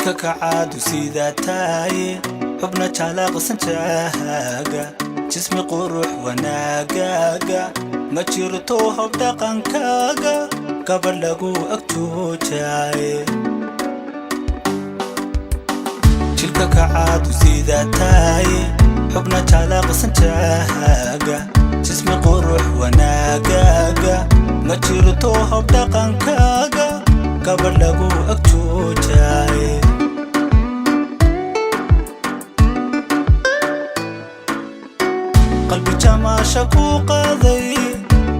جلك كعاد وسيدا تاي حبنا تعلق سنجاهاقا جسمي قروح وناقاقا ما تشيرتوها بدقن كاقا قبل لقو اكتو جاي جلك كعاد وسيدا تاي حبنا تعلق سنجاهاقا جسمي قروح وناقاقا ما تشيرتوها بدقن كاقا قبل لقو اكتو جاي قلبي تماشك وقاضي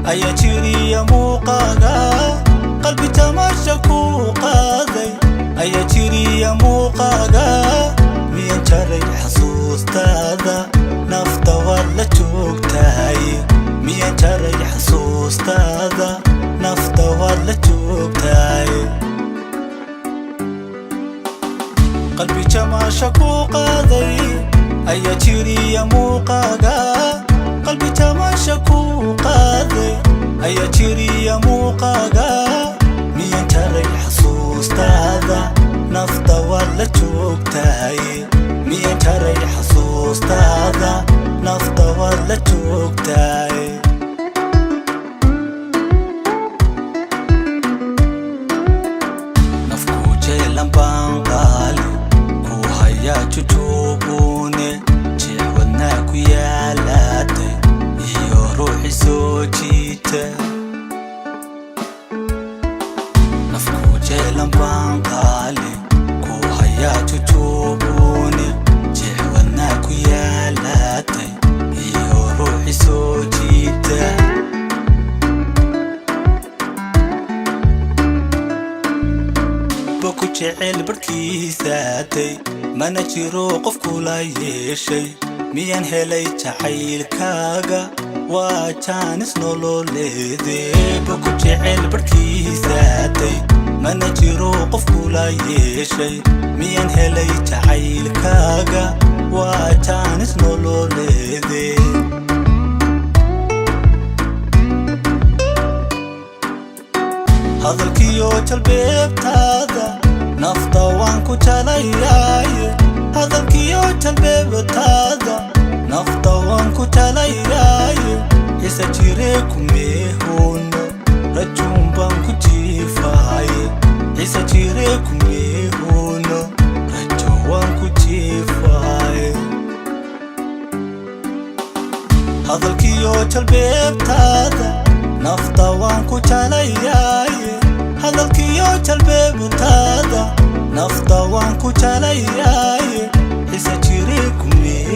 أيا تيري يا موقاقا قلبي تماشك وقاضي أيا تيري يا موقاقا مين تري حصوص تاذا نفطة ولا توقتاي مين تري حصوص تاذا نفطة ولا توقتاي قلبي تماشك وقاضي أيا تيري يا موقاقا قلبي تماشك وقاضي أيا تيري يا موقاقا مين تري حصوص تاذا نفطة ولا توقتاي مين تري حصوص تاذا نفطة ولا توقتاي نفكو جيلان بانقالي كو هيا تتوبوني جيواناكو يالاتي iyo ruuxi soo jiita nafku jeelan baan qaali ku hayaa tutuubuni jeexwanaa ku yaalaatay iyo ruuxi soo jiita boku jecel barkiisaatay mana jiro qof kula yeeshay miyaan helay jacaylkaaga waa jaanis nololeedee boku jecel barkiisaatay mana jiro qof kula yeeshay miyaan helay jacaylkaaga waa jaanis nololeedee hadalkiyo jalbeebtaada nafta waan ku jalayaaye hadalkiyo jalbeebtaada nafta waan ku jalayaaye isa jire kumeehono rajuun baan ku jiifaaye isa jire kumeehono rajo waan ku jiifaaye hadalkiyo jalbeebtaada nafta waan ku jalayaaye hadalkiyo jalbeebtaada nafta waan ku jalayaaye isa jire kumee